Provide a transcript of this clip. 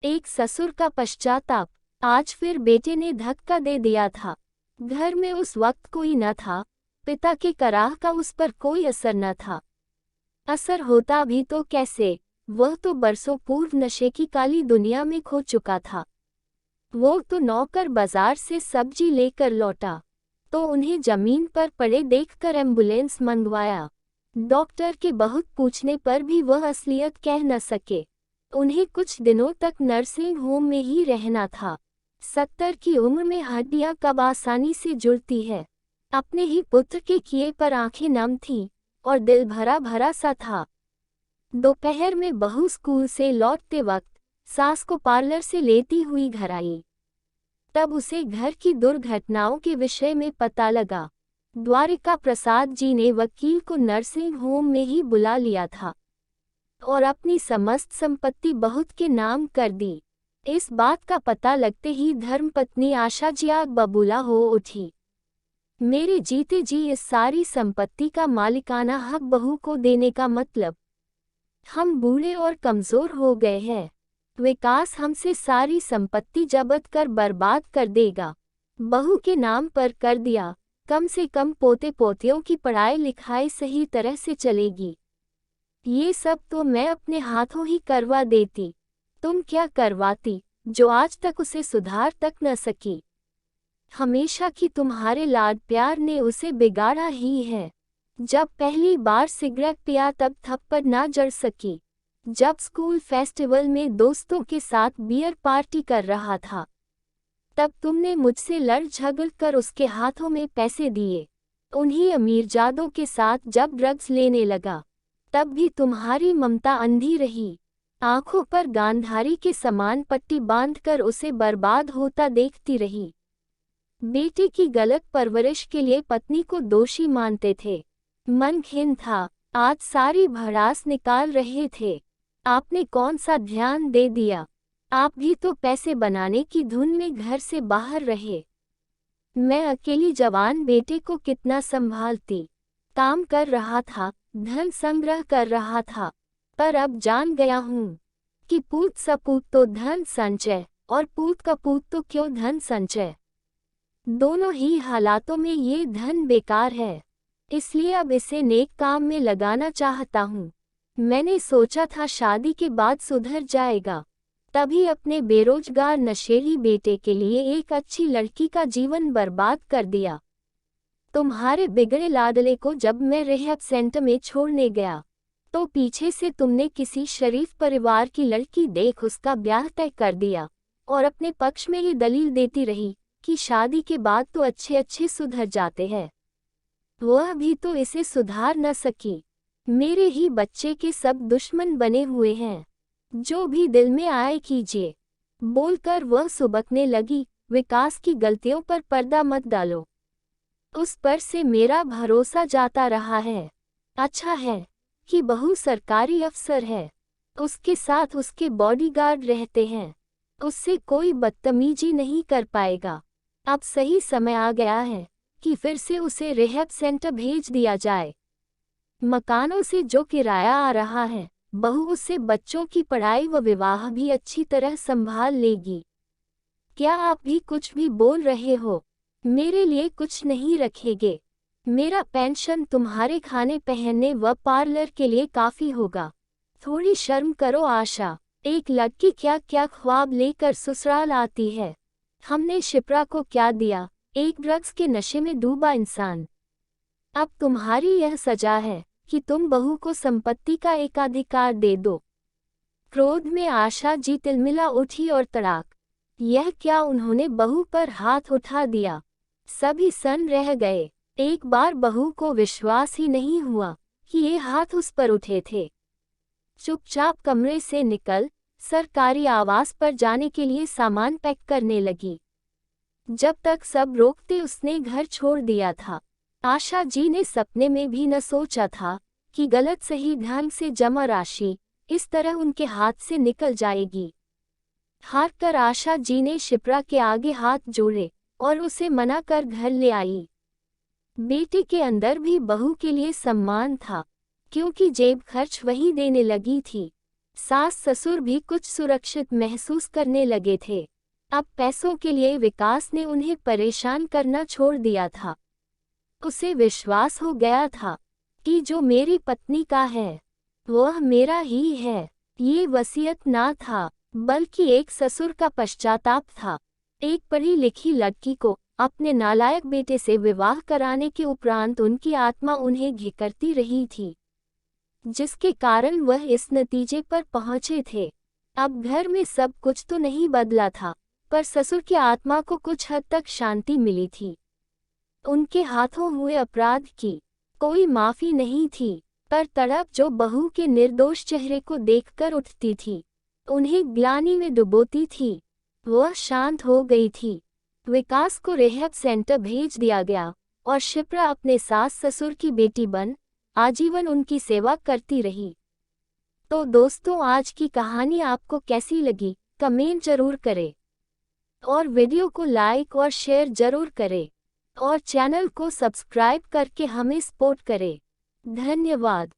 एक ससुर का पश्चाताप। आज फिर बेटे ने धक्का दे दिया था। घर में उस वक्त कोई न था। पिता के कराह का उस पर कोई असर न था। असर होता भी तो कैसे, वह तो बरसों पूर्व नशे की काली दुनिया में खो चुका था। वो तो नौकर बाजार से सब्जी लेकर लौटा तो उन्हें जमीन पर पड़े देखकर एम्बुलेंस मंगवाया। डॉक्टर के बहुत पूछने पर भी वह असलियत कह न सके। उन्हें कुछ दिनों तक नर्सिंग होम में ही रहना था। 70 की उम्र में हड्डियां कब आसानी से जुड़ती है। अपने ही पुत्र के किए पर आंखें नम थीं और दिल भरा भरा सा था। दोपहर में बहू स्कूल से लौटते वक्त सास को पार्लर से लेती हुई घर आई। तब उसे घर की दुर्घटनाओं के विषय में पता लगा। द्वारिका प्रसाद जी ने वकील को नर्सिंग होम में ही बुला लिया था और अपनी समस्त संपत्ति बहुत के नाम कर दी। इस बात का पता लगते ही धर्मपत्नी आशा जी आग बबूला हो उठी। मेरे जीते जी इस सारी संपत्ति का मालिकाना हक बहू को देने का मतलब। हम बूढ़े और कमजोर हो गए हैं। विकास हमसे सारी संपत्ति जब्त कर बर्बाद कर देगा। बहू के नाम पर कर दिया, कम से कम पोते पोतियों की पढ़ाई लिखाई सही तरह से चलेगी। ये सब तो मैं अपने हाथों ही करवा देती। तुम क्या करवाती जो आज तक उसे सुधार तक न सकी। हमेशा की तुम्हारे लाड प्यार ने उसे बिगाड़ा ही है। जब पहली बार सिगरेट पिया तब थप्पड़ ना जड़ सकी। जब स्कूल फेस्टिवल में दोस्तों के साथ बियर पार्टी कर रहा था तब तुमने मुझसे लड़ झगड़ कर उसके हाथों में पैसे दिए। उन्हीं अमीरजादों के साथ जब ड्रग्स लेने लगा तब भी तुम्हारी ममता अंधी रही। आंखों पर गांधारी के समान पट्टी बांधकर उसे बर्बाद होता देखती रही। बेटे की गलत परवरिश के लिए पत्नी को दोषी मानते थे। मन खिन्न था, आज सारी भड़ास निकाल रहे थे। आपने कौन सा ध्यान दे दिया। आप भी तो पैसे बनाने की धुन में घर से बाहर रहे। मैं अकेली जवान बेटे को कितना संभालती। काम कर रहा था, धन संग्रह कर रहा था, पर अब जान गया हूँ कि पूत सपूत तो धन संचय और पूत कपूत तो क्यों धन संचय। दोनों ही हालातों में ये धन बेकार है। इसलिए अब इसे नेक काम में लगाना चाहता हूँ। मैंने सोचा था शादी के बाद सुधर जाएगा, तभी अपने बेरोजगार नशेली बेटे के लिए एक अच्छी लड़की का जीवन बर्बाद कर दिया। तुम्हारे बिगड़े लाडले को जब मैं रिहैब सेंटर में छोड़ने गया तो पीछे से तुमने किसी शरीफ परिवार की लड़की देख उसका ब्याह तय कर दिया और अपने पक्ष में ये दलील देती रही कि शादी के बाद तो अच्छे अच्छे सुधर जाते हैं। वह भी तो इसे सुधार न सकी। मेरे ही बच्चे के सब दुश्मन बने हुए हैं। जो भी दिल में आए कीजिए, बोलकर वह सुबकने लगी। विकास की गलतियों पर पर्दा मत डालो। उस पर से मेरा भरोसा जाता रहा है। अच्छा है कि बहू सरकारी अफसर है। उसके साथ उसके बॉडीगार्ड रहते हैं। उससे कोई बदतमीजी नहीं कर पाएगा। अब सही समय आ गया है कि फिर से उसे रिहैब सेंटर भेज दिया जाए। मकानों से जो किराया आ रहा है, बहू उससे बच्चों की पढ़ाई व विवाह भी अच्छी तरह संभाल लेगी। क्या आप भी कुछ भी बोल रहे हो? मेरे लिए कुछ नहीं रखेगे? मेरा पेंशन तुम्हारे खाने पहनने व पार्लर के लिए काफी होगा। थोड़ी शर्म करो आशा। एक लड़की क्या क्या ख्वाब लेकर ससुराल आती है। हमने शिप्रा को क्या दिया? एक ड्रग्स के नशे में डूबा इंसान। अब तुम्हारी यह सजा है कि तुम बहू को संपत्ति का एकाधिकार दे दो। क्रोध में आशा जी तिलमिला उठी और तड़ाक। यह क्या, उन्होंने बहू पर हाथ उठा दिया। सभी सन्न रह गए। एक बार बहू को विश्वास ही नहीं हुआ कि ये हाथ उस पर उठे थे। चुपचाप कमरे से निकल सरकारी आवास पर जाने के लिए सामान पैक करने लगी। जब तक सब रोकते उसने घर छोड़ दिया था। आशा जी ने सपने में भी न सोचा था कि गलत सही ढंग से जमा राशि इस तरह उनके हाथ से निकल जाएगी। हार कर आशा जी ने शिप्रा के आगे हाथ जोड़े और उसे मना कर घर ले आई। बेटे के अंदर भी बहू के लिए सम्मान था, क्योंकि जेब खर्च वही देने लगी थी। सास ससुर भी कुछ सुरक्षित महसूस करने लगे थे। अब पैसों के लिए विकास ने उन्हें परेशान करना छोड़ दिया था। उसे विश्वास हो गया था कि जो मेरी पत्नी का है वह मेरा ही है। ये वसीयत ना था, बल्कि एक ससुर का पश्चाताप था। एक पढ़ी लिखी लड़की को अपने नालायक बेटे से विवाह कराने के उपरांत उनकी आत्मा उन्हें घिकरती रही थी, जिसके कारण वह इस नतीजे पर पहुंचे थे। अब घर में सब कुछ तो नहीं बदला था, पर ससुर की आत्मा को कुछ हद तक शांति मिली थी। उनके हाथों हुए अपराध की कोई माफी नहीं थी, पर तड़प जो बहू के निर्दोष चेहरे को देखकर उठती थी, उन्हें ग्लानि में डुबोती थी, वह शांत हो गई थी। विकास को रिहैब सेंटर भेज दिया गया और शिप्रा अपने सास ससुर की बेटी बन आजीवन उनकी सेवा करती रही। तो दोस्तों, आज की कहानी आपको कैसी लगी कमेंट जरूर करें और वीडियो को लाइक और शेयर जरूर करें और चैनल को सब्सक्राइब करके हमें सपोर्ट करें। धन्यवाद।